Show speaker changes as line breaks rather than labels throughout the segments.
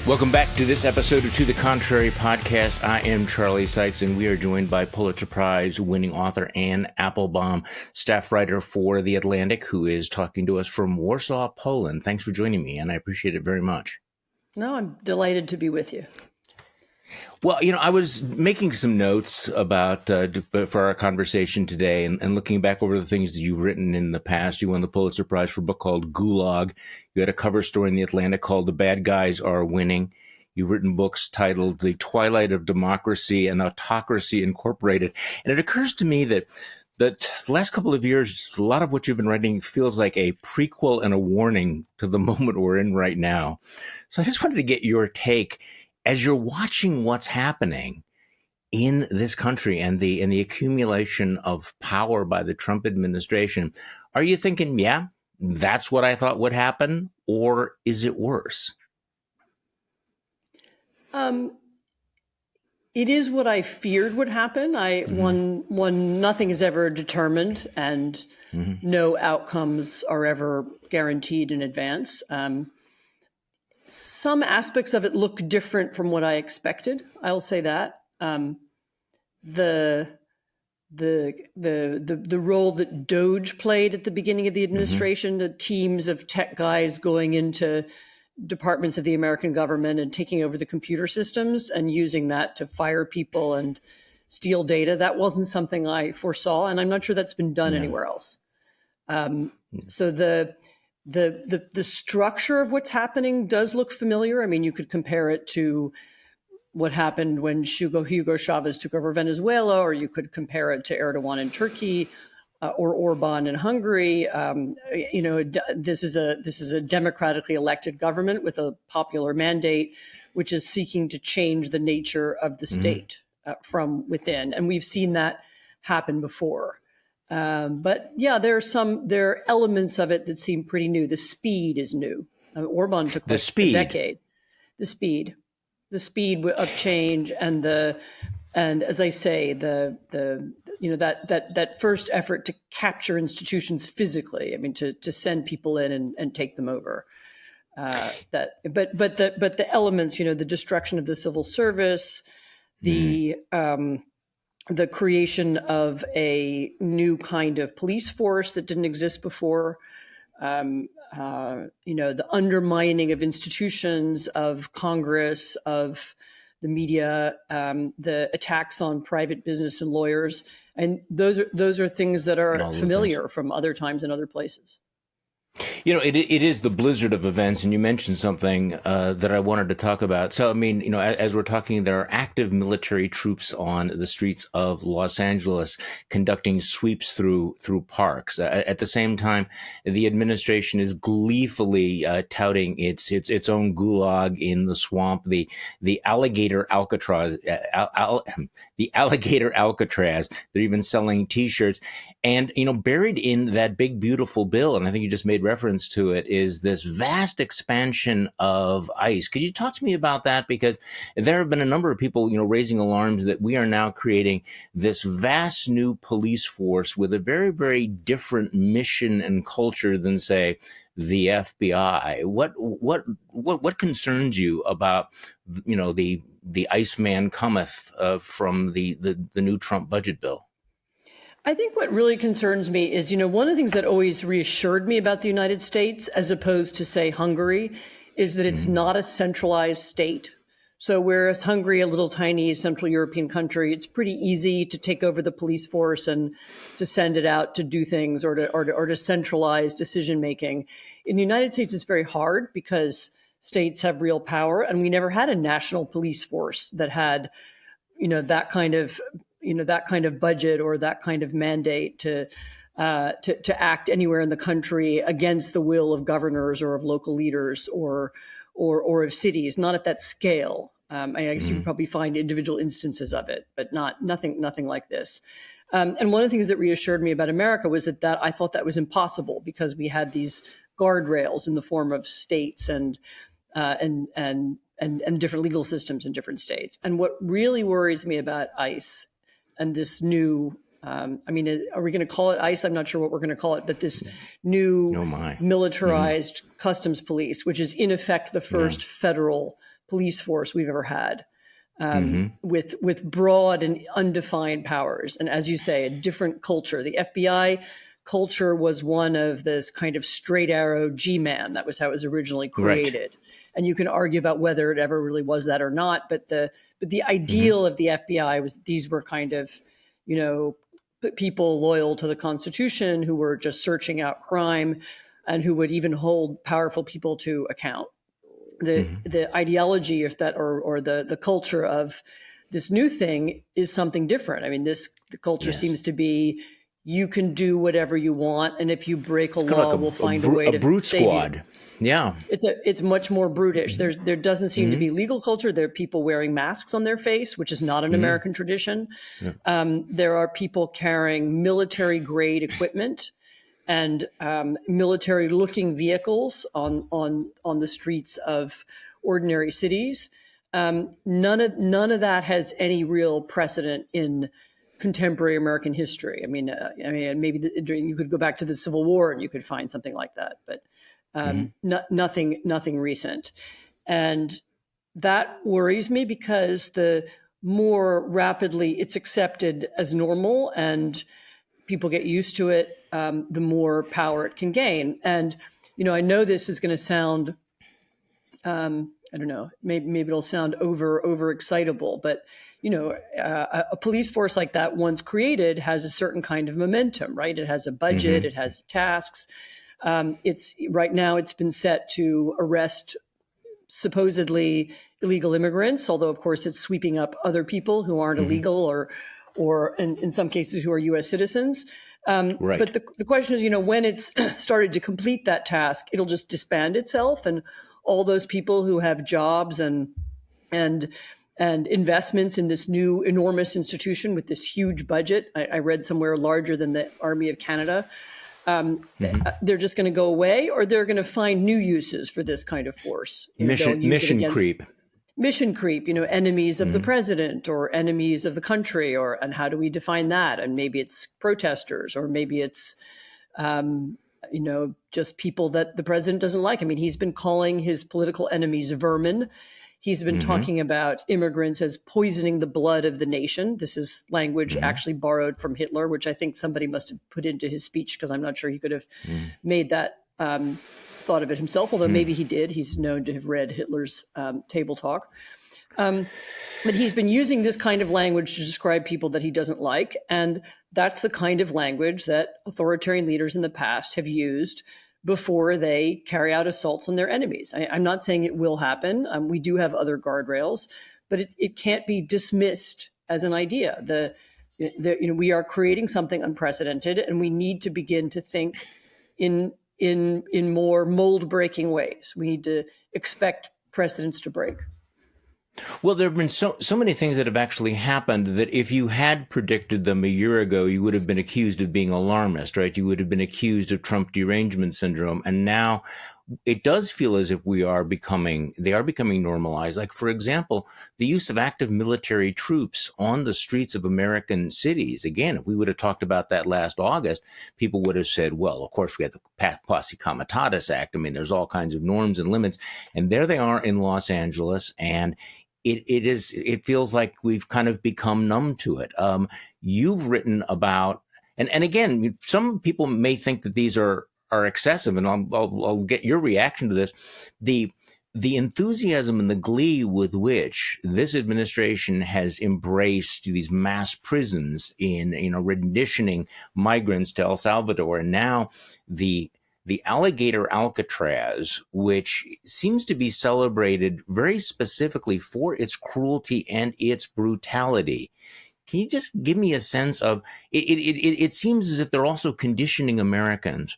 Welcome back to this episode of To the Contrary podcast. I am Charlie Sykes, and we are joined by Pulitzer Prize winning author Anne Applebaum, staff writer for The Atlantic, who is talking to us from Warsaw, Poland. Thanks for joining me, and I appreciate it very much.
No, I'm delighted to be with you.
Well, I was making some notes about for our conversation today and looking back over the things that you've written in the past. You won the Pulitzer Prize for a book called Gulag. You had a cover story in The Atlantic called The Bad Guys Are Winning. You've written books titled The Twilight of Democracy and Autocracy Incorporated. And it occurs to me that the last couple of years, a lot of what you've been writing feels like a prequel and a warning to the moment we're in right now. So I just wanted to get your take as you're watching what's happening in this country and the accumulation of power by the Trump administration. Are you thinking, yeah, that's what I thought would happen, or is it worse?
It is what I feared would happen. One, nothing is ever determined, and no outcomes are ever guaranteed in advance. Some aspects of it look different from what I expected. I'll say that. The role that DOGE played at the beginning of the administration, the teams of tech guys going into departments of the American government and taking over the computer systems and using that to fire people and steal data, that wasn't something I foresaw, and I'm not sure that's been done anywhere else. So the structure of what's happening does look familiar. I mean, you could compare it to what happened when Hugo Chavez took over Venezuela, or you could compare it to Erdogan in Turkey, or Orban in Hungary. This is a democratically elected government with a popular mandate, which is seeking to change the nature of the state from within, and we've seen that happen before. But yeah, there are elements of it that seem pretty new. The speed is new. Orban took like a decade. The speed of change, and as I say, that first effort to capture institutions physically. I mean, to send people in and take them over. But the elements, the destruction of the civil service, the creation of a new kind of police force that didn't exist before, the undermining of institutions, of Congress, of the media, the attacks on private business and lawyers, and those are things that are familiar from other times and other places.
It is the blizzard of events, and you mentioned something that I wanted to talk about. So, I mean, as we're talking, there are active military troops on the streets of Los Angeles conducting sweeps through parks. At the same time, the administration is gleefully touting its own gulag in the swamp, the alligator Alcatraz, the alligator Alcatraz. They're even selling T-shirts, and buried in that big beautiful bill, and I think you just made reference to it, is this vast expansion of ICE. Could you talk to me about that? Because there have been a number of people, raising alarms that we are now creating this vast new police force with a very, very different mission and culture than, say, the FBI. What concerns you about, the Iceman cometh from the new Trump budget bill?
I think what really concerns me is, one of the things that always reassured me about the United States, as opposed to, say, Hungary, is that it's not a centralized state. So whereas Hungary, a little tiny Central European country, it's pretty easy to take over the police force and to send it out to do things or to centralize decision making. In the United States, it's very hard because states have real power, and we never had a national police force that had, that kind of budget or that kind of mandate to act anywhere in the country against the will of governors or of local leaders or of cities, not at that scale. I guess you can probably find individual instances of it, but nothing like this. And one of the things that reassured me about America was that I thought that was impossible because we had these guardrails in the form of states and different legal systems in different states. And what really worries me about ICE and this new, are we going to call it ICE? I'm not sure what we're going to call it, but this new militarized customs police, which is in effect the first federal police force we've ever had, with broad and undefined powers. And as you say, a different culture. The FBI culture was one of this kind of straight arrow G-man. That was how it was originally created. Right. And you can argue about whether it ever really was that or not. But the ideal of the FBI was these were kind of, people loyal to the Constitution who were just searching out crime and who would even hold powerful people to account. The ideology of that or the culture of this new thing is something different. I mean, the culture seems to be, you can do whatever you want, and if you break a law, we'll find a way to
brute
save
squad.
You.
Yeah,
it's much more brutish. There doesn't seem to be legal culture. There are people wearing masks on their face, which is not an American tradition. Yeah. There are people carrying military grade equipment and military looking vehicles on the streets of ordinary cities. None of that has any real precedent in contemporary American history. I mean, maybe you could go back to the Civil War and you could find something like that, but nothing recent. And that worries me because the more rapidly it's accepted as normal and people get used to it, the more power it can gain. And, I know this is going to sound, I don't know, maybe it'll sound over excitable, but, a police force like that, once created, has a certain kind of momentum, right? It has a budget, it has tasks. Right now it's been set to arrest supposedly illegal immigrants, although of course it's sweeping up other people who aren't illegal or in some cases who are U.S. citizens. Right. But the question is, when it's started to complete that task, it'll just disband itself, and all those people who have jobs and investments in this new enormous institution with this huge budget, I read somewhere larger than the Army of Canada, they're just going to go away, or they're going to find new uses for this kind of force.
Mission creep.
Mission creep, enemies of the president or enemies of the country, and how do we define that? And maybe it's protesters, or maybe it's, just people that the president doesn't like. I mean, he's been calling his political enemies vermin. He's been talking about immigrants as poisoning the blood of the nation. This is language actually borrowed from Hitler, which I think somebody must have put into his speech, because I'm not sure he could have made that thought of it himself, although maybe he did. He's known to have read Hitler's table talk. But he's been using this kind of language to describe people that he doesn't like. And that's the kind of language that authoritarian leaders in the past have used before they carry out assaults on their enemies. I'm not saying it will happen. We do have other guardrails, but it can't be dismissed as an idea. We are creating something unprecedented, and we need to begin to think in more mold-breaking ways. We need to expect precedents to break.
Well, there have been so many things that have actually happened that if you had predicted them a year ago, you would have been accused of being alarmist, right? You would have been accused of Trump derangement syndrome. And now it does feel as if they are becoming normalized. Like, for example, the use of active military troops on the streets of American cities. Again, if we would have talked about that last August, people would have said, well, of course, we have the Posse Comitatus Act. I mean, there's all kinds of norms and limits. And there they are in Los Angeles. And it feels like we've kind of become numb to it. You've written about, and again, some people may think that these are excessive, and I'll get your reaction to this. The enthusiasm and the glee with which this administration has embraced these mass prisons in, renditioning migrants to El Salvador, and now the alligator Alcatraz, which seems to be celebrated very specifically for its cruelty and its brutality. Can you just give me a sense of it seems as if they're also conditioning Americans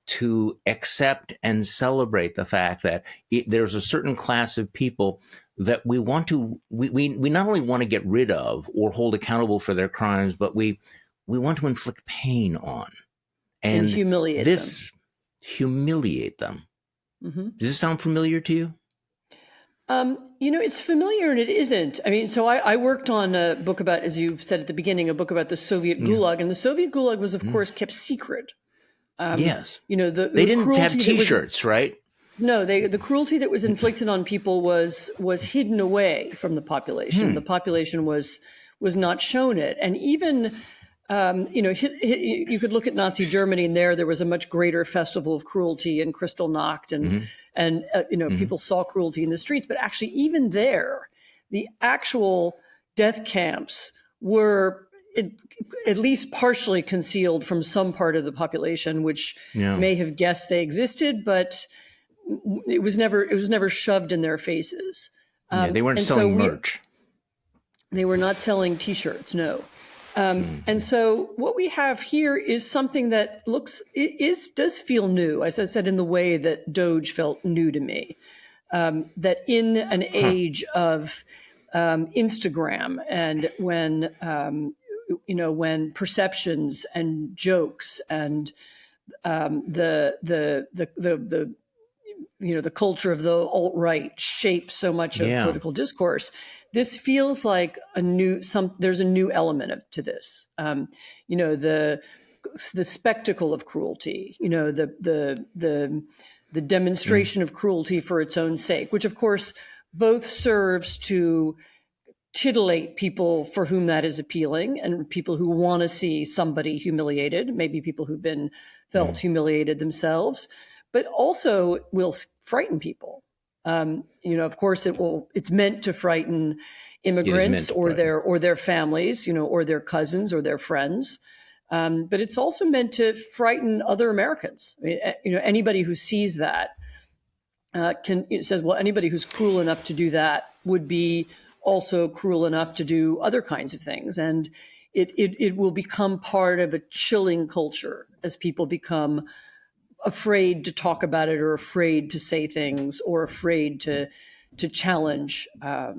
to accept and celebrate the fact that there's a certain class of people that we not only want to get rid of or hold accountable for their crimes, but we want to inflict pain on and
humiliate them.
Humiliate them. Mm-hmm. Does this sound familiar to you?
It's familiar and it isn't. I mean, so I worked on a book about, as you said at the beginning, a book about the Soviet Gulag, and the Soviet Gulag was, of course, kept secret.
Yes.
They
didn't have T-shirts, right?
No, the cruelty that was inflicted on people was hidden away from the population. The population was not shown it, and even you could look at Nazi Germany, and there was a much greater festival of cruelty in Kristallnacht, and people saw cruelty in the streets. But actually, even there, the actual death camps were at least partially concealed from some part of the population, which may have guessed they existed, but it was never shoved in their faces.
They weren't selling merch.
They were not selling T-shirts, no. And so what we have here is something that does feel new, as I said, in the way that Doge felt new to me. That in an age of Instagram, and when perceptions and jokes and the culture of the alt-right shapes so much of political discourse, this feels like there's a new element to this. The spectacle of cruelty, the demonstration of cruelty for its own sake, which of course both serves to titillate people for whom that is appealing, and people who want to see somebody humiliated, maybe people who've felt humiliated themselves, but also will frighten people. Of course, it's meant to frighten immigrants or their families, or their cousins or their friends. But it's also meant to frighten other Americans. Anybody who sees that says, well, anybody who's cruel enough to do that would be also cruel enough to do other kinds of things. And it will become part of a chilling culture as people become afraid to talk about it, or afraid to say things, or afraid to challenge, to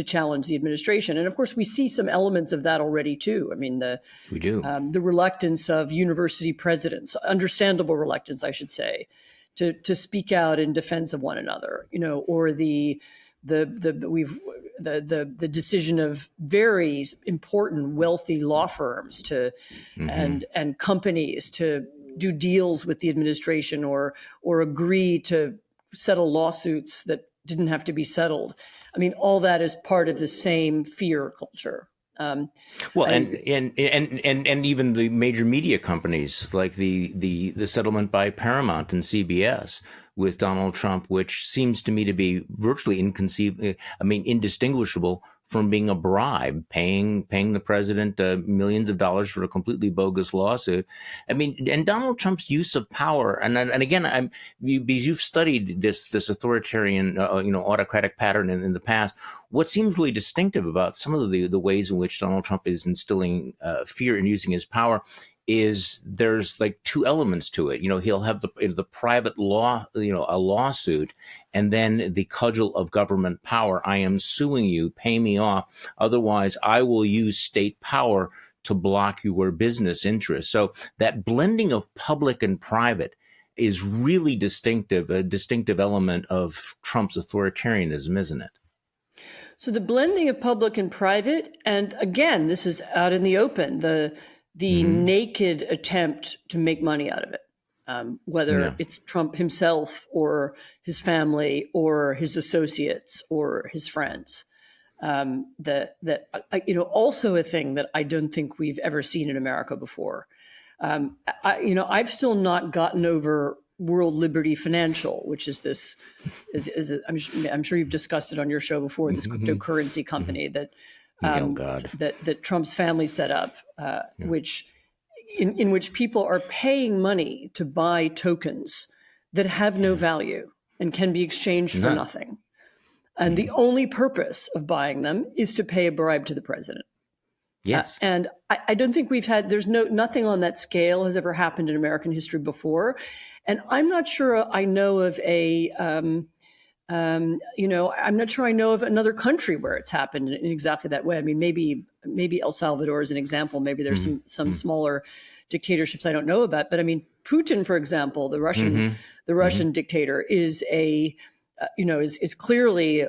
challenge the administration. And of course, we see some elements of that already too. I mean,
we do
the reluctance of university presidents, understandable reluctance, I should say, to speak out in defense of one another, or the decision of very important, wealthy law firms and companies to do deals with the administration or agree to settle lawsuits that didn't have to be settled. I mean, all that is part of the same fear culture. And even the major media companies, like the settlement by Paramount and CBS with Donald Trump, which seems to me to be virtually indistinguishable from being a bribe, paying the president millions of dollars for a completely bogus lawsuit. I mean, and Donald Trump's use of power, and again, because you've studied this authoritarian, autocratic pattern in the past. What seems really distinctive about some of the ways in which Donald Trump is instilling fear and using his power is there's like two elements to it. He'll have the private law, a lawsuit, and then the cudgel of government power. I am suing you, pay me off. Otherwise, I will use state power to block your business interests. So that blending of public and private is really distinctive, a distinctive element of Trump's authoritarianism, isn't it? So the blending of public and private, and again, this is out in the open, the naked attempt to make money out of it, whether it's Trump himself or his family or his associates or his friends. Also a thing that I don't think we've ever seen in America before. I've still not gotten over World Liberty Financial, which is this, I'm sure you've discussed it on your show before, this cryptocurrency company that Trump's family set up, which in which people are paying money to buy tokens that have no value and can be exchanged for nothing. And the only purpose of buying them is to pay a bribe to the president.
Yes.
And I don't think nothing on that scale has ever happened in American history before. And I'm not sure I know of I'm not sure I know of another country where it's happened in exactly that way. I mean, maybe El Salvador is an example. Maybe there's some smaller dictatorships I don't know about. But I mean, Putin, for example, the Russian dictator, is is clearly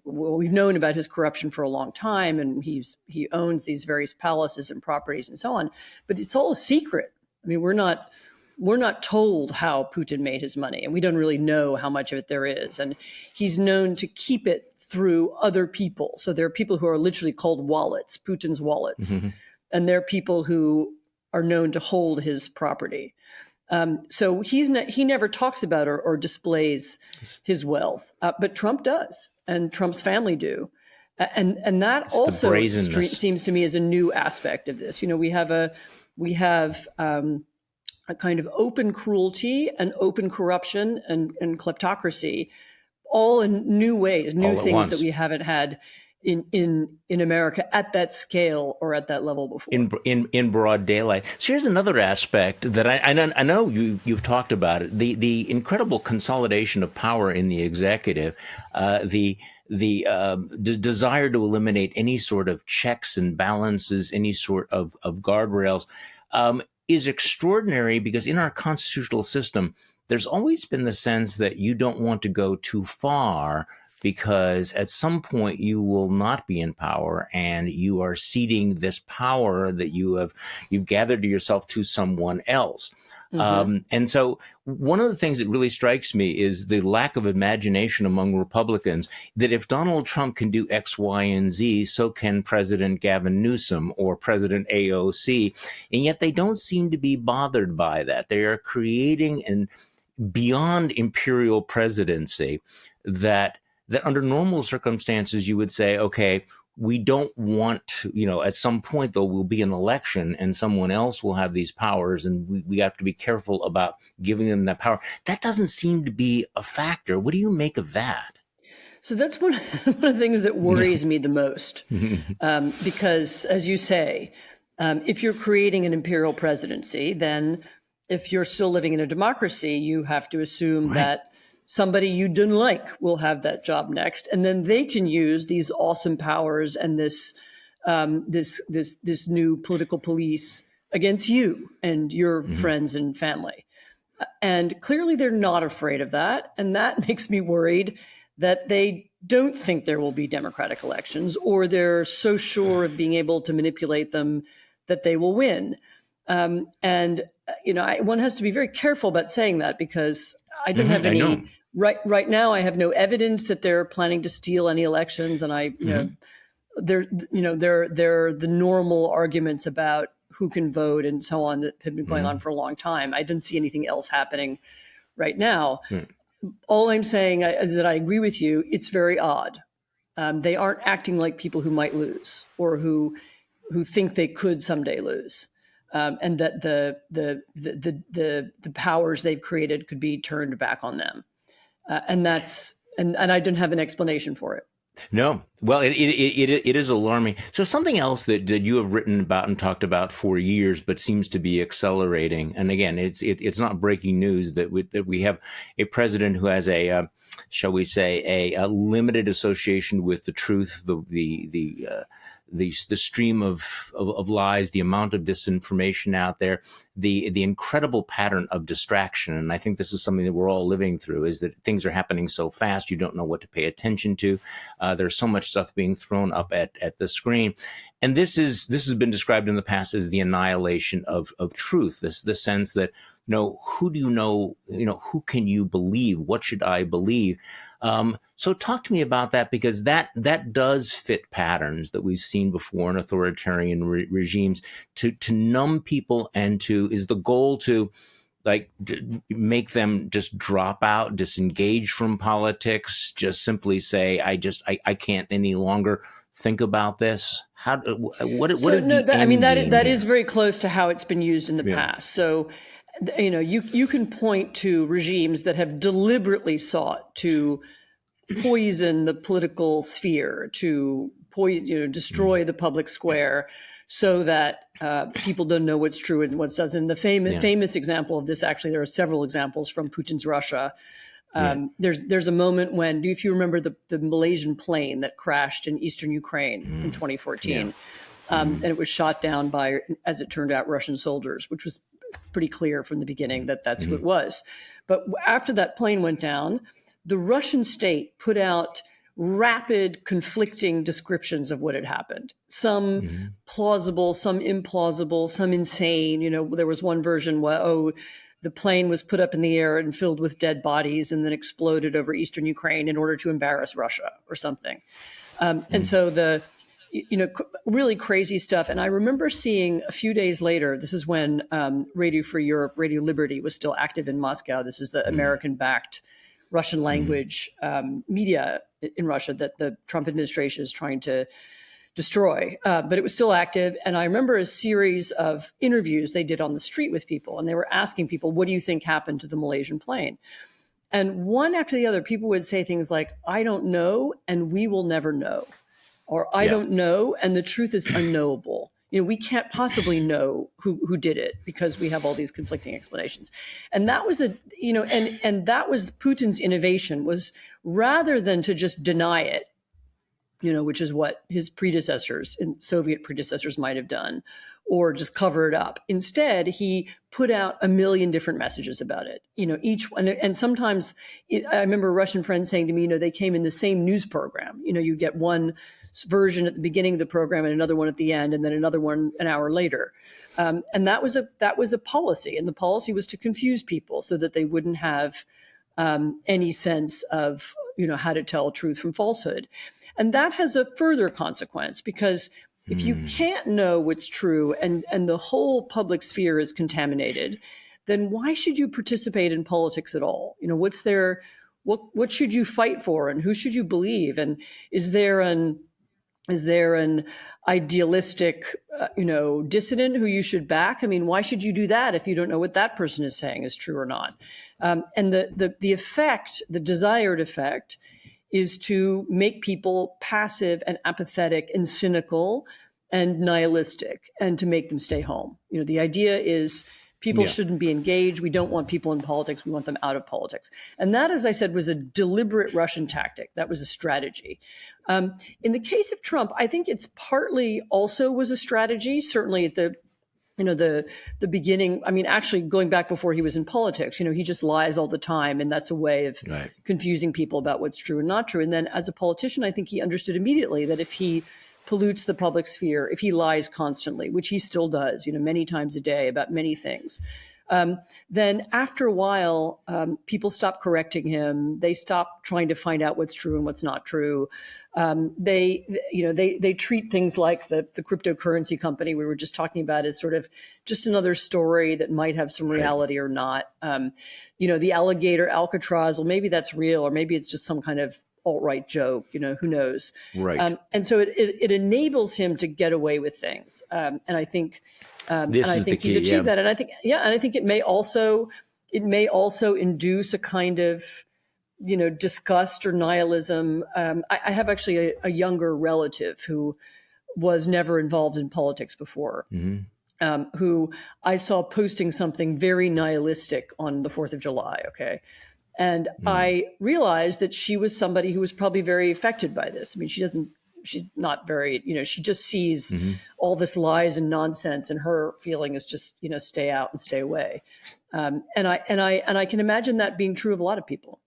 we've known about his corruption for a long time, and he owns these various palaces and properties and so on. But it's all a secret. I mean, we're not we're not told how Putin made his money, and we don't really know how much of it there is. And he's known to keep it through other people. So there are people who are literally called wallets, Putin's wallets, and there are people who are known to hold his property. So he never talks about or displays his wealth, but Trump does, and Trump's family do. And that
It's
also seems to me as a new aspect of this. We have a kind of open cruelty and open corruption and kleptocracy, all in new ways, new things that we haven't had in America at that scale or at that level before.
In broad daylight. So here's another aspect that I know you've talked about it: the incredible consolidation of power in the executive, the desire to eliminate any sort of checks and balances, any sort of guardrails, is extraordinary, because in our constitutional system, there's always been the sense that you don't want to go too far, because at some point you will not be in power and you are ceding this power that you've gathered to yourself to someone else. And so one of the things that really strikes me is the lack of imagination among Republicans, that if Donald Trump can do X, Y, and Z, so can President Gavin Newsom or President AOC. And yet they don't seem to be bothered by that. They are creating an beyond imperial presidency that under normal circumstances you would say, okay, we don't want to, at some point, though, will be an election and someone else will have these powers, and we have to be careful about giving them that power. That doesn't seem to be a factor. What do you make of that?
So that's one of the things that worries me the most, because, as you say, if you're creating an imperial presidency, then if you're still living in a democracy, you have to assume that somebody you didn't like will have that job next, and then they can use these awesome powers and this new political police against you and your friends and family. And clearly, they're not afraid of that, and that makes me worried that they don't think there will be democratic elections, or they're so sure of being able to manipulate them that they will win. One has to be very careful about saying that, because I don't have any. Right now, I have no evidence that they're planning to steal any elections, and they're the normal arguments about who can vote and so on that have been going on for a long time. I didn't see anything else happening right now. All I'm saying is that I agree with you. It's very odd. They aren't acting like people who might lose or who think they could someday lose, and that the powers they've created could be turned back on them. And I didn't have an explanation for it.
No. Well, it is alarming. So something else that you have written about and talked about for years, but seems to be accelerating. And again, it's not breaking news that we have a president who has shall we say, a limited association with the truth, the stream of lies, the amount of disinformation out there, the incredible pattern of distraction. And I think this is something that we're all living through, is that things are happening so fast, you don't know what to pay attention to. There's so much stuff being thrown up at the screen. And this has been described in the past as the annihilation of truth, the sense that, who do you know, who can you believe? What should I believe? So talk to me about that, because that does fit patterns that we've seen before in authoritarian regimes, to numb people, and is the goal to make them just drop out, disengage from politics, just simply say, I can't any longer think about this. What is the end game
that
here?
is very close to how it's been used in the past. So, you can point to regimes that have deliberately sought to poison the political sphere, to destroy the public square, so that people don't know what's true and what doesn't. The famous example of this, actually, there are several examples from Putin's Russia. There's a moment when, if you remember the Malaysian plane that crashed in eastern Ukraine in 2014, and it was shot down by, as it turned out, Russian soldiers, which was pretty clear from the beginning that that's who it was. But after that plane went down, the Russian state put out rapid, conflicting descriptions of what had happened. Some plausible, some implausible, some insane. There was one version where, the plane was put up in the air and filled with dead bodies and then exploded over eastern Ukraine in order to embarrass Russia or something. And so really crazy stuff. And I remember seeing a few days later, this is when Radio Free Europe, Radio Liberty was still active in Moscow. This is the American-backed Russian language media in Russia that the Trump administration is trying to destroy. But it was still active. And I remember a series of interviews they did on the street with people. And they were asking people, what do you think happened to the Malaysian plane? And one after the other, people would say things like, I don't know, and we will never know. Or I don't know, and the truth is unknowable. We can't possibly know who did it because we have all these conflicting explanations. And that was and that was Putin's innovation, was rather than to just deny it, which is what his predecessors and Soviet predecessors might have done, or just cover it up. Instead, he put out a million different messages about it. Each one, and sometimes I remember Russian friends saying to me, they came in the same news program. You get one version at the beginning of the program and another one at the end, and then another one an hour later. And that was a policy, and the policy was to confuse people so that they wouldn't have any sense of how to tell truth from falsehood. And that has a further consequence, because if you can't know what's true and the whole public sphere is contaminated, then why should you participate in politics at all? What should you fight for, and who should you believe? And is there an idealistic, dissident who you should back? I mean, why should you do that if you don't know what that person is saying is true or not? And the effect, the desired effect, is to make people passive and apathetic and cynical and nihilistic, and to make them stay home. The idea is people shouldn't be engaged. We don't want people in politics. We want them out of politics. And that, as I said, was a deliberate Russian tactic. That was a strategy. In the case of Trump, I think it's partly also was a strategy, certainly at the beginning. I mean, actually going back before he was in politics, he just lies all the time. And that's a way of confusing people about what's true and not true. And then as a politician, I think he understood immediately that if he pollutes the public sphere, if he lies constantly, which he still does, many times a day about many things, then after a while, people stop correcting him. They stop trying to find out what's true and what's not true. They treat things like the cryptocurrency company we were just talking about as sort of just another story that might have some reality or not. The alligator Alcatraz, well, maybe that's real, or maybe it's just some kind of alt-right joke, who knows? Right. And so it enables him to get away with things. And I think, he's achieved that. And I think, and I think it may also induce a kind of, disgust or nihilism. I have actually a younger relative who was never involved in politics before, who I saw posting something very nihilistic on the 4th of July. Okay. And I realized that she was somebody who was probably very affected by this. I mean, she's not very, she just sees all this lies and nonsense, and her feeling is just, stay out and stay away. And I can imagine that being true of a lot of people.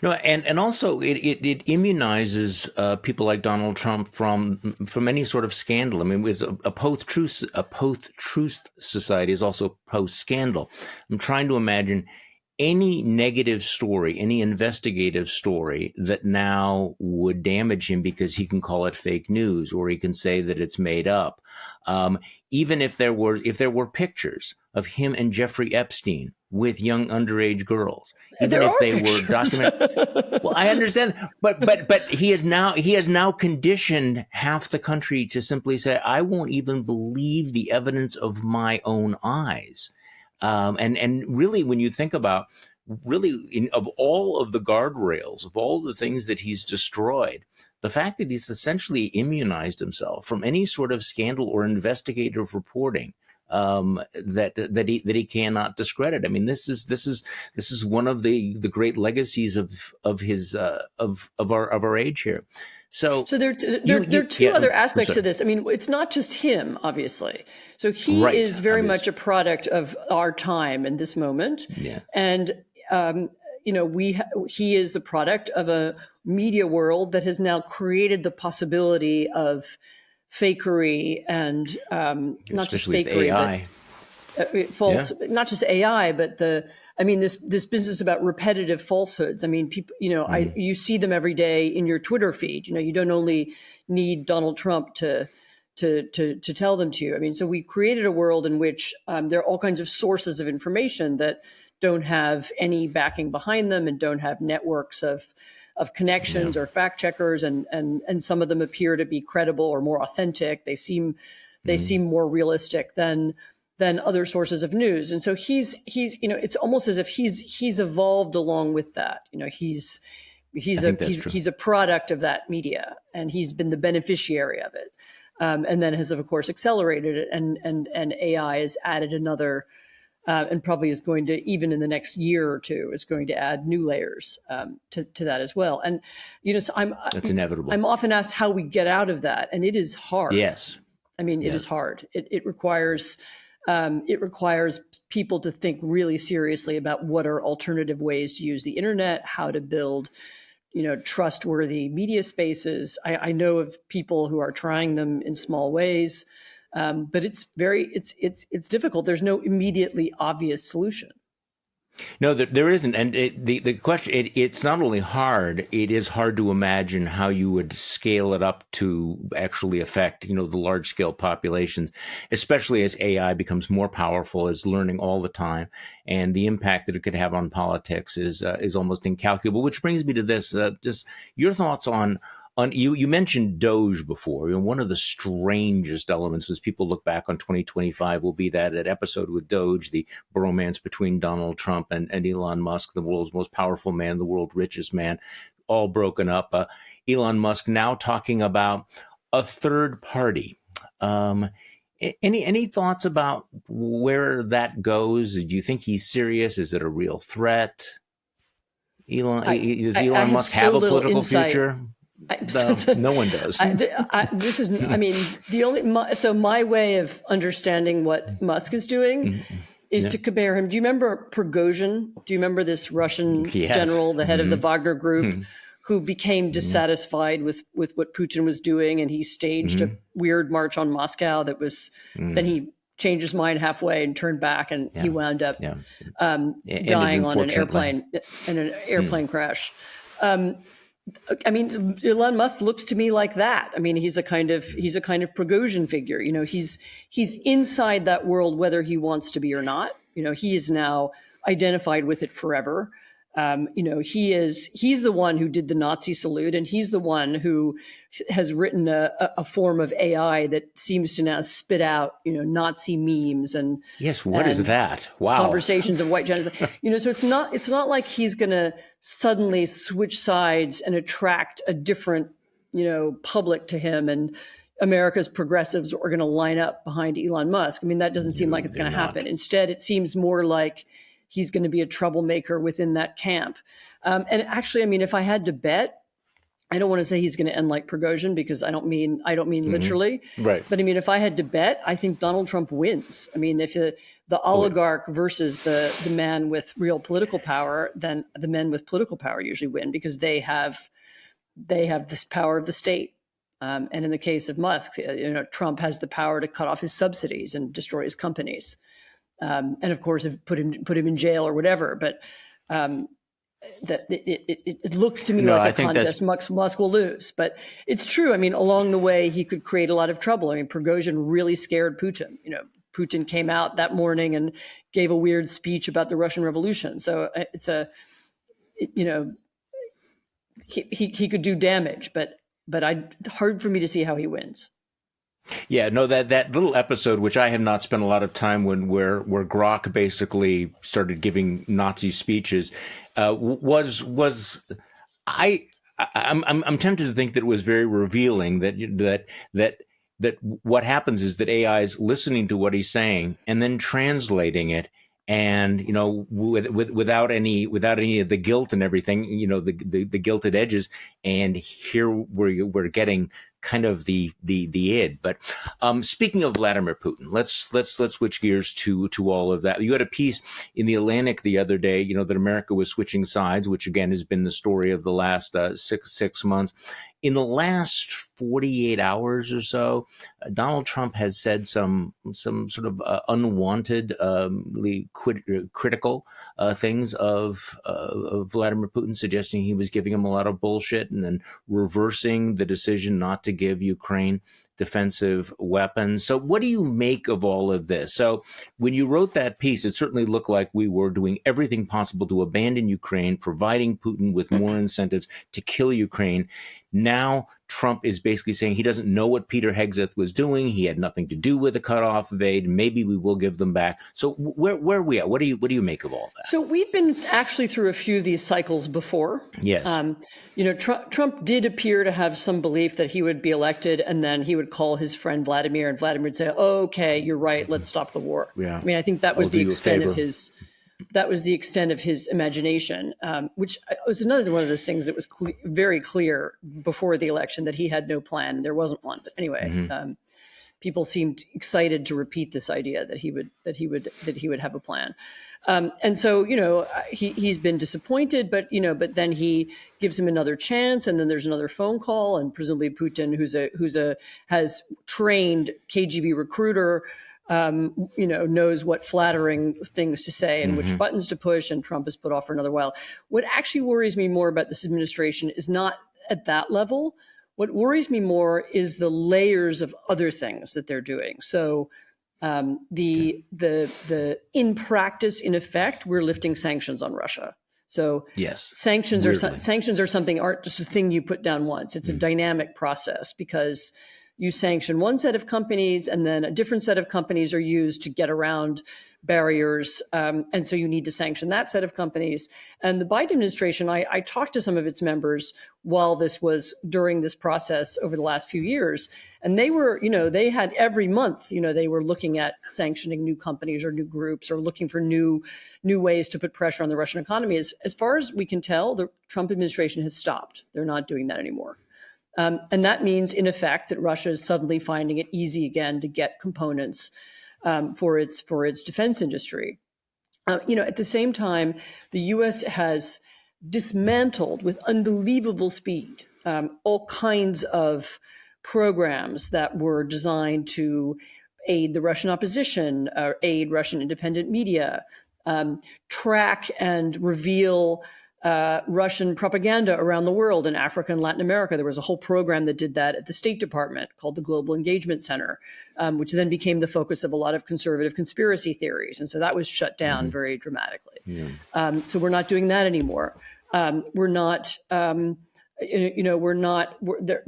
No, and also it immunizes people like Donald Trump from any sort of scandal. I mean, it's a post-truth society is also post-scandal. I'm trying to imagine any negative story, any investigative story that now would damage him because he can call it fake news, or he can say that it's made up. Even if there were pictures of him and Jeffrey Epstein with young underage girls, even if they were documented. Well, I understand, but he has now conditioned half the country to simply say, I won't even believe the evidence of my own eyes. And really, when you think about of all of the guardrails, of all the things that he's destroyed, the fact that he's essentially immunized himself from any sort of scandal or investigative reporting that he cannot discredit. I mean, this is one of the great legacies of our age here. So there
are two other aspects to this. I mean, it's not just him, obviously. So he is very much a product of our time and this moment. Yeah. And, he is the product of a media world that has now created the possibility of fakery and not just fakery,
AI.
false, not just AI, but this business about repetitive falsehoods. I mean, people, you see them every day in your Twitter feed. You don't only need Donald Trump to tell them to you. I mean, so we created a world in which there are all kinds of sources of information that don't have any backing behind them and don't have networks of connections or fact checkers, and some of them appear to be credible or more authentic. They seem more realistic than other sources of news. And so he's it's almost as if he's evolved along with that. He's a product of that media, and he's been the beneficiary of it. And then has, of course, accelerated it, and AI has added another, and probably is going to, even in the next year or two, is going to add new layers to that as well. And so
that's inevitable.
I'm often asked how we get out of that, and it is hard.
Yes,
I mean, it is hard. It requires people to think really seriously about what are alternative ways to use the internet, how to build trustworthy media spaces. I know of people who are trying them in small ways, but it's difficult. There's no immediately obvious solution.
No, there isn't. And the question, it's not only hard, it is hard to imagine how you would scale it up to actually affect, the large scale populations, especially as AI becomes more powerful, is learning all the time. And the impact that it could have on politics is almost incalculable, which brings me to this, just your thoughts on you mentioned Doge before. One of the strangest elements as people look back on 2025 will be that episode with Doge, the bromance between Donald Trump and Elon Musk, the world's most powerful man, the world's richest man, all broken up. Elon Musk now talking about a third party. Any thoughts about where that goes? Do you think he's serious? Is it a real threat? Does Elon Musk have a political future? No one does. My way of understanding what Musk is doing is to compare him. Do you remember Prigozhin? Do you remember this Russian general, the head of the Wagner group, who became dissatisfied with what Putin was doing, and he staged a weird march on Moscow that was then he changed his mind halfway and turned back, and he wound up dying on an airplane crash. Elon Musk looks to me like that. I mean, he's a kind of Prigozhin figure. He's inside that world, whether he wants to be or not. He is now identified with it forever. He's the one who did the Nazi salute, and he's the one who has written a form of AI that seems to now spit out, Nazi memes and what is that? Wow,
conversations of white genocide. So it's not like he's going to suddenly switch sides and attract a different, public to him, and America's progressives are going to line up behind Elon Musk. I mean, that doesn't seem like it's going to happen. Instead, it seems more like he's going to be a troublemaker within that camp. And actually, if I had to bet, I don't want to say he's going to end like Prigozhin, because I don't mean literally.
Right.
But if I had to bet, I think Donald Trump wins. If the oligarch versus the man with real political power, then the men with political power usually win, because they have this power of the state. And in the case of Musk, Trump has the power to cut off his subsidies and destroy his companies. And of course, put him in jail or whatever. But that it looks to me like a contest Musk will lose. But it's true. Along the way, he could create a lot of trouble. Prigozhin really scared Putin. Putin came out that morning and gave a weird speech about the Russian Revolution. So he could do damage. But hard for me to see how he wins.
Yeah, no, that little episode, which I have not spent a lot of time where Grok basically started giving Nazi speeches, I'm tempted to think that it was very revealing that what happens is that AI is listening to what he's saying and then translating it, and without any of the guilt and everything, the gilded edges, and here we're getting kind of the id. But speaking of Vladimir Putin, let's switch gears to all of that. You had a piece in the Atlantic the other day, that America was switching sides, which again has been the story of the last six months. In the last 48 hours or so, Donald Trump has said some sort of unwanted, critical things of Vladimir Putin, suggesting he was giving him a lot of bullshit and then reversing the decision not to give Ukraine defensive weapons. So what do you make of all of this? So when you wrote that piece, it certainly looked like we were doing everything possible to abandon Ukraine, providing Putin with more incentives to kill Ukraine. Now Trump is basically saying he doesn't know what Peter Hegseth was doing. He had nothing to do with the cutoff of aid. Maybe we will give them back. So where are we at? What do you make of all that?
So we've been actually through a few of these cycles before.
Yes.
Trump did appear to have some belief that he would be elected, and then he would call his friend Vladimir, and Vladimir would say, "Oh, okay, you're right. Let's stop the war."
Yeah.
I mean, I think that was the extent of his. That was the extent of his imagination, which was another one of those things that was very clear before the election that he had no plan. There wasn't one. But anyway, people seemed excited to repeat this idea that he would have a plan. And so, he's been disappointed, but then he gives him another chance, and then there's another phone call, and presumably Putin, who's has trained KGB recruiter, knows what flattering things to say and which buttons to push, and Trump is put off for another while. What actually worries me more about this administration is not at that level. What worries me more is the layers of other things that they're doing. So the in practice, in effect, we're lifting sanctions on Russia. So
yes,
sanctions are something, aren't just a thing you put down once. It's a dynamic process, because you sanction one set of companies, and then a different set of companies are used to get around barriers. And so you need to sanction that set of companies. And the Biden administration, I talked to some of its members while this was during this process over the last few years. And they were, they had every month, they were looking at sanctioning new companies or new groups, or looking for new ways to put pressure on the Russian economy. As far as we can tell, the Trump administration has stopped. They're not doing that anymore. And that means, in effect, that Russia is suddenly finding it easy again to get components for its defense industry. At the same time, the U.S. has dismantled with unbelievable speed all kinds of programs that were designed to aid the Russian opposition, aid Russian independent media, track and reveal Russian propaganda around the world in Africa and Latin America. There was a whole program that did that at the State Department called the Global Engagement Center, which then became the focus of a lot of conservative conspiracy theories. And so that was shut down very dramatically. Yeah. So we're not doing that anymore. We're not, there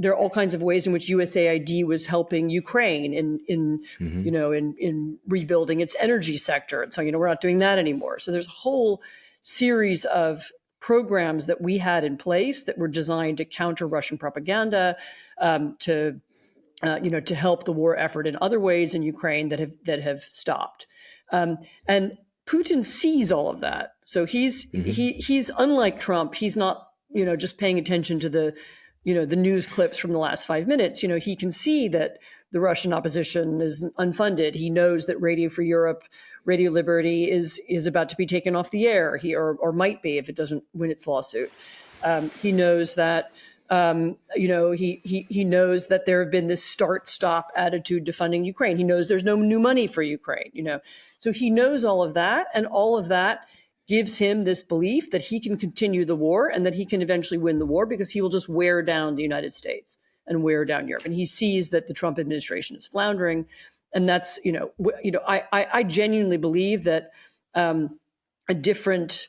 are all kinds of ways in which USAID was helping Ukraine in rebuilding its energy sector. And so, we're not doing that anymore. So there's a whole series of programs that we had in place that were designed to counter Russian propaganda, to help the war effort in other ways in Ukraine that have stopped. And Putin sees all of that. So he's unlike Trump. He's not, just paying attention to the news clips from the last 5 minutes. He can see that the Russian opposition is unfunded. He knows that Radio Free Europe, Radio Liberty is about to be taken off the air, or might be if it doesn't win its lawsuit. He knows that he knows that there have been this start-stop attitude to funding Ukraine. He knows there's no new money for Ukraine. So he knows all of that, and all of that gives him this belief that he can continue the war and that he can eventually win the war, because he will just wear down the United States and wear down Europe. And he sees that the Trump administration is floundering. And that's, I genuinely believe that a different,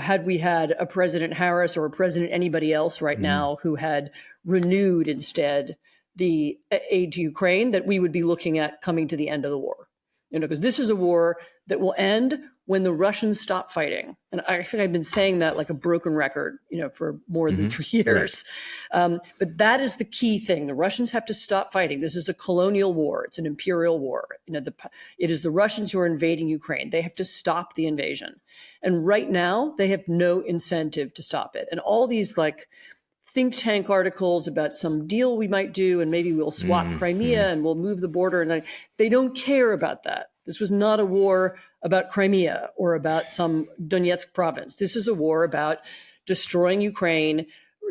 had we had a President Harris or a President anybody else right now who had renewed instead the aid to Ukraine, that we would be looking at coming to the end of the war. Because this is a war that will end when the Russians stop fighting. And I think I've been saying that like a broken record, for more than 3 years. Right. But that is the key thing. The Russians have to stop fighting. This is a colonial war. It's an imperial war. It is the Russians who are invading Ukraine. They have to stop the invasion. And right now, they have no incentive to stop it. And all these think tank articles about some deal we might do, and maybe we'll swap Crimea and we'll move the border. And they don't care about that. This was not a war about Crimea or about some Donetsk province. This is a war about destroying Ukraine,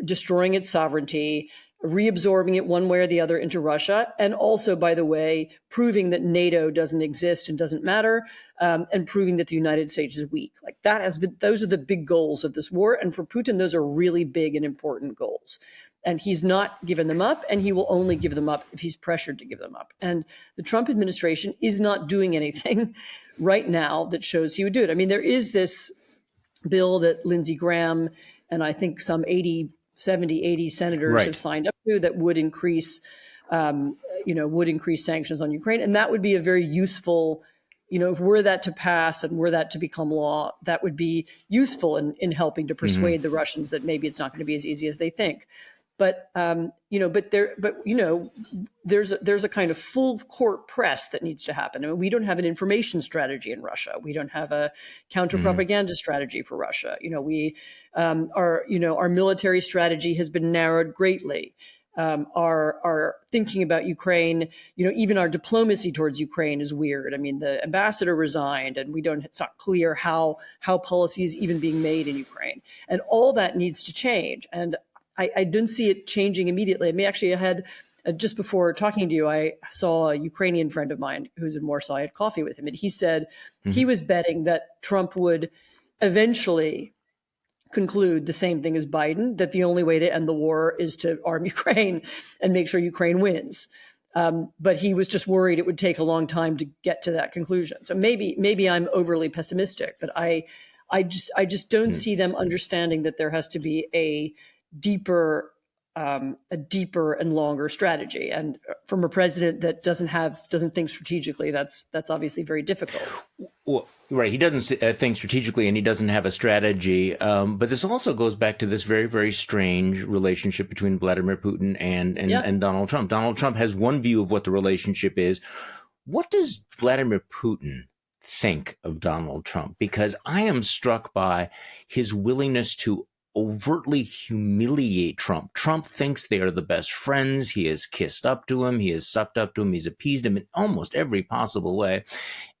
destroying its sovereignty, reabsorbing it one way or the other into Russia, and also, by the way, proving that NATO doesn't exist and doesn't matter, and proving that the United States is weak. Like that has been; those are the big goals of this war, and for Putin, those are really big and important goals. And he's not given them up, and he will only give them up if he's pressured to give them up. And the Trump administration is not doing anything right now that shows he would do it. I mean, there is this bill that Lindsey Graham and I think some 70, 80 senators have signed up to that would increase, would increase sanctions on Ukraine. And that would be a very useful, if were that to pass and were that to become law, that would be useful in helping to persuade the Russians that maybe it's not going to be as easy as they think. But there's a kind of full court press that needs to happen. I mean, we don't have an information strategy in Russia. We don't have a counter propaganda strategy for Russia. Our military strategy has been narrowed greatly. Our thinking about Ukraine, even our diplomacy towards Ukraine is weird. I mean, the ambassador resigned, and it's not clear how policy is even being made in Ukraine, and all that needs to change. And I didn't see it changing immediately. I mean, actually, I had just before talking to you, I saw a Ukrainian friend of mine who's in Warsaw. I had coffee with him, and he said he was betting that Trump would eventually conclude the same thing as Biden, that the only way to end the war is to arm Ukraine and make sure Ukraine wins. But he was just worried it would take a long time to get to that conclusion. So maybe I'm overly pessimistic, but I just don't see them understanding that there has to be a deeper and longer strategy. And from a president that doesn't think strategically, that's obviously very difficult.
Well, right. He doesn't think strategically, and he doesn't have a strategy. But this also goes back to this very, very strange relationship between Vladimir Putin and Donald Trump. Donald Trump has one view of what the relationship is. What does Vladimir Putin think of Donald Trump? Because I am struck by his willingness to overtly humiliate Trump. Trump thinks they are the best friends. He has kissed up to him. He has sucked up to him. He's appeased him in almost every possible way.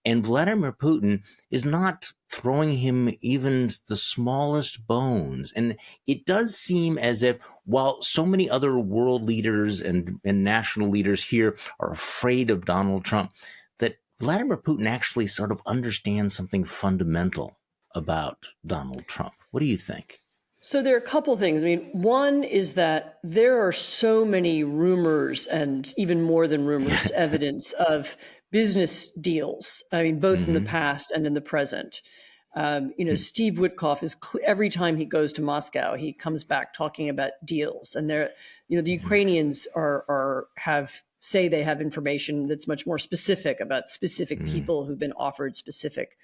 And Vladimir Putin is not throwing him even the smallest bones. And it does seem as if while so many other world leaders and national leaders here are afraid of Donald Trump, that Vladimir Putin actually sort of understands something fundamental about Donald Trump. What do you think?
So there are a couple things. I mean, one is that there are so many rumors, and even more than rumors, evidence of business deals. I mean, both in the past and in the present. Steve Witkoff is every time he goes to Moscow, he comes back talking about deals. And the Ukrainians say they have information that's much more specific about specific people who've been offered specific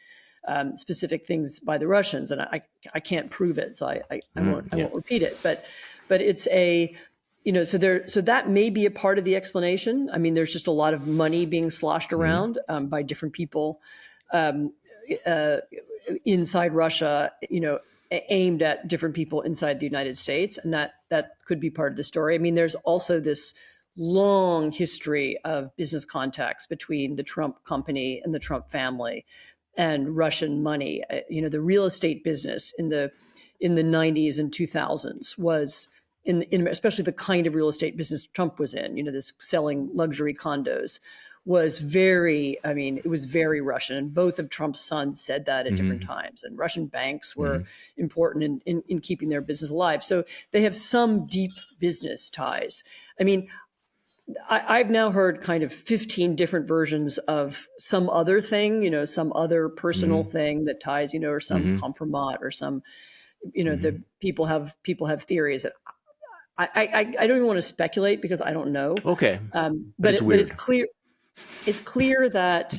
things by the Russians, and I can't prove it, so I won't repeat it. But it's so that may be a part of the explanation. I mean, there's just a lot of money being sloshed around by different people inside Russia, aimed at different people inside the United States, and that could be part of the story. I mean, there's also this long history of business contacts between the Trump company and the Trump family and Russian money. The real estate business in the 90s and 2000s was in especially the kind of real estate business Trump was in, this selling luxury condos was it was very Russian. And both of Trump's sons said that at different times. And Russian banks were important in keeping their business alive. So they have some deep business ties. I mean, I've now heard kind of 15 different versions of some other thing, some other personal thing that ties, or some compromat or some, the people have theories that I don't even want to speculate because I don't know.
Okay.
But it's clear. It's clear that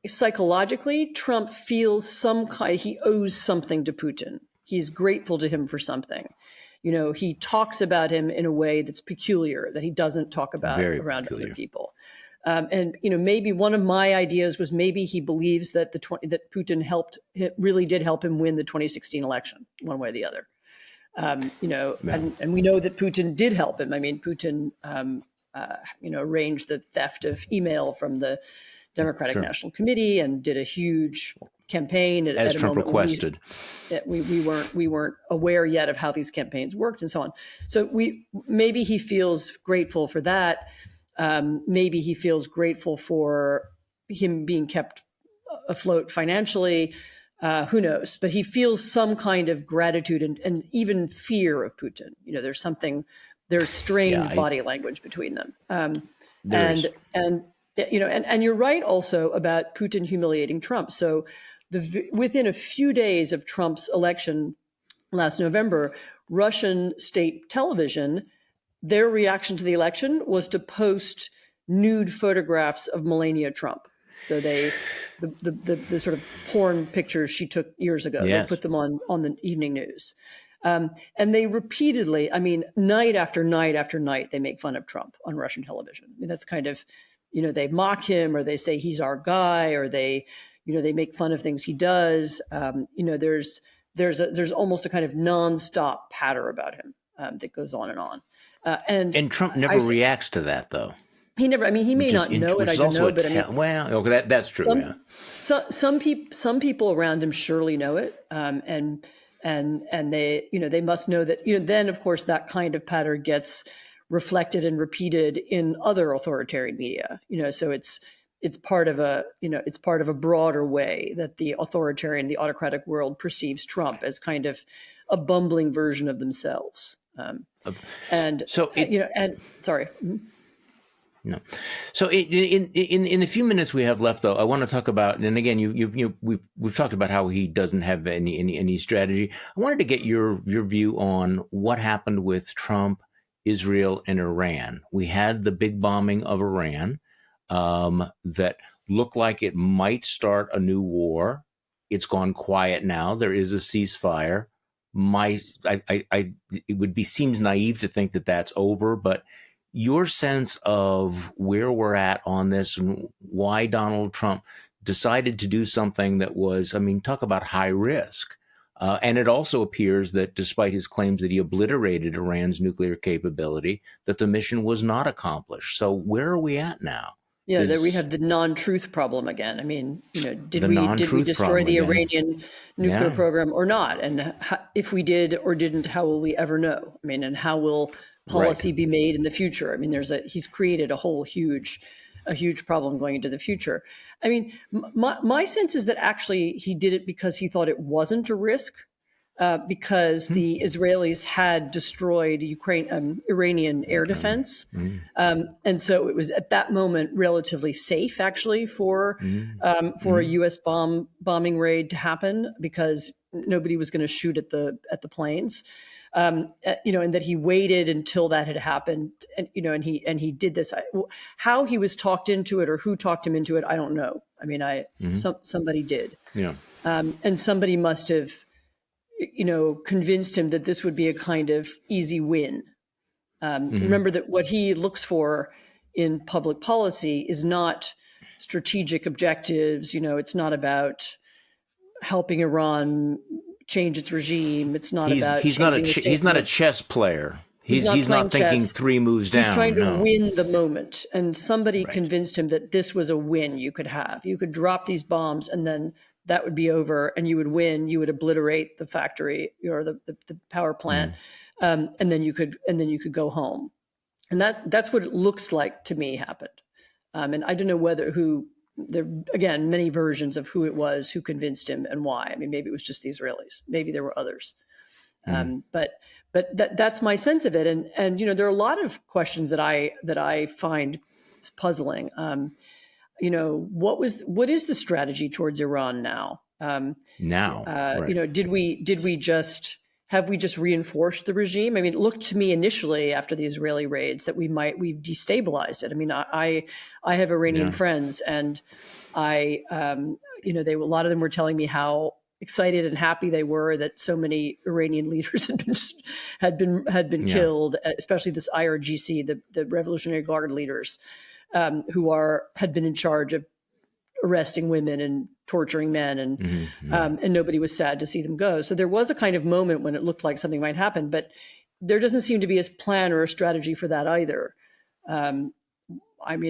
psychologically, Trump feels he owes something to Putin. He's grateful to him for something. He talks about him in a way that's peculiar, that he doesn't talk about around other people. And maybe one of my ideas was maybe he believes that that Putin really did help him win the 2016 election, one way or the other. And we know that Putin did help him. I mean, Putin, arranged the theft of email from the Democratic National Committee and did a huge campaign
as
at a
Trump
moment
requested.
We weren't aware yet of how these campaigns worked and so on. So maybe he feels grateful for that. Maybe he feels grateful for him being kept afloat financially. Who knows? But he feels some kind of gratitude and even fear of Putin. There's strained body language between them. And you're right also about Putin humiliating Trump. So within a few days of Trump's election last November, Russian state television, their reaction to the election was to post nude photographs of Melania Trump. So the sort of porn pictures she took years ago, they put them on the evening news. And they repeatedly, night after night after night, they make fun of Trump on Russian television. I mean, that's kind of, they mock him, or they say he's our guy, or they make fun of things he does. There's almost a kind of nonstop patter about him that goes on and on.
And Trump never reacts to that, though.
He never. He may not know it. I don't know, but
that's true.
Some people around him surely know it, and they must know that. Then of course that kind of pattern gets reflected and repeated in other authoritarian media. So it's part of a broader way that the authoritarian, the autocratic world perceives Trump as kind of a bumbling version of themselves. Sorry.
No. So in the few minutes we have left, though, I want to talk about, and again, we've talked about how he doesn't have any strategy. I wanted to get your view on what happened with Trump, Israel, and Iran. We had the big bombing of Iran that looked like it might start a new war. It's gone quiet now. There is a ceasefire. Seems naive to think that that's over, but your sense of where we're at on this and why Donald Trump decided to do something that was, talk about high risk. And it also appears that despite his claims that he obliterated Iran's nuclear capability, that the mission was not accomplished. So where are we at now?
Yeah, that we have the non-truth problem again. Did we destroy the Iranian nuclear program or not? And if we did or didn't, how will we ever know? And how will policy be made in the future? He's created a huge problem going into the future. My sense is that actually he did it because he thought it wasn't a risk, because the Israelis had destroyed Iranian air defense. And so it was at that moment relatively safe actually for a US bombing raid to happen, because nobody was going to shoot at the planes. And that he waited until that had happened, and he did this. How he was talked into it, or who talked him into it, I don't know. Somebody did, and somebody must have, convinced him that this would be a kind of easy win. Remember that what he looks for in public policy is not strategic objectives. It's not about helping Iran change its regime. It's not about. He's not
a chess player. He's not thinking chess. 3 moves down.
He's trying to win the moment. And somebody convinced him that this was a win you could have. You could drop these bombs, and then that would be over, and you would win. You would obliterate the factory or the power plant, and then you could go home. And that's what it looks like to me happened. And I don't know there again, many versions of who it was who convinced him and why. Maybe it was just the Israelis. Maybe there were others. But that's my sense of it. And there are a lot of questions that I find puzzling. What is the strategy towards Iran now? Have we just reinforced the regime? It looked to me initially after the Israeli raids that we've destabilized it. I have Iranian friends, and a lot of them were telling me how excited and happy they were that so many Iranian leaders had been killed, especially this IRGC, the Revolutionary Guard leaders, who had been in charge of arresting women and torturing men, and nobody was sad to see them go. So there was a kind of moment when it looked like something might happen, but there doesn't seem to be a plan or a strategy for that either. I'm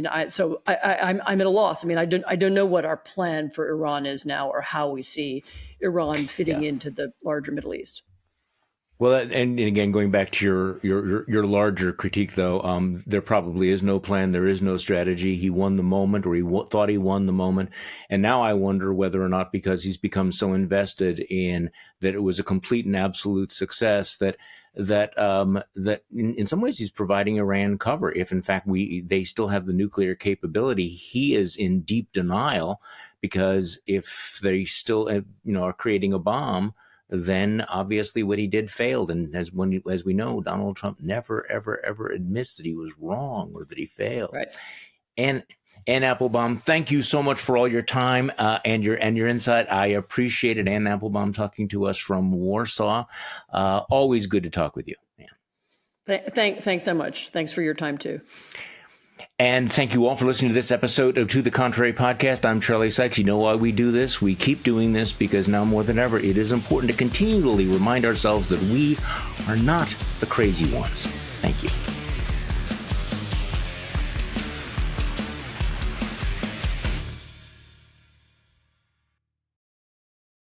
at a loss. I mean, I don't know what our plan for Iran is now, or how we see Iran fitting into the larger Middle East.
Well, and again, going back to your larger critique, though, there probably is no plan. There is no strategy. He won the moment, or he thought he won the moment. And now I wonder whether or not, because he's become so invested in that it was a complete and absolute success, that in some ways he's providing Iran cover. If in fact they still have the nuclear capability, he is in deep denial, because if they still are creating a bomb, then obviously what he did failed. And as we know, Donald Trump never, ever, ever admits that he was wrong or that he failed.
Right.
And Applebaum, thank you so much for all your time and your insight. I appreciate it. Ann Applebaum talking to us from Warsaw. Always good to talk with you. Yeah.
Thanks so much. Thanks for your time too.
And thank you all for listening to this episode of To the Contrary podcast. I'm Charlie Sykes. You know why we do this? We keep doing this because now more than ever, it is important to continually remind ourselves that we are not the crazy ones. Thank you.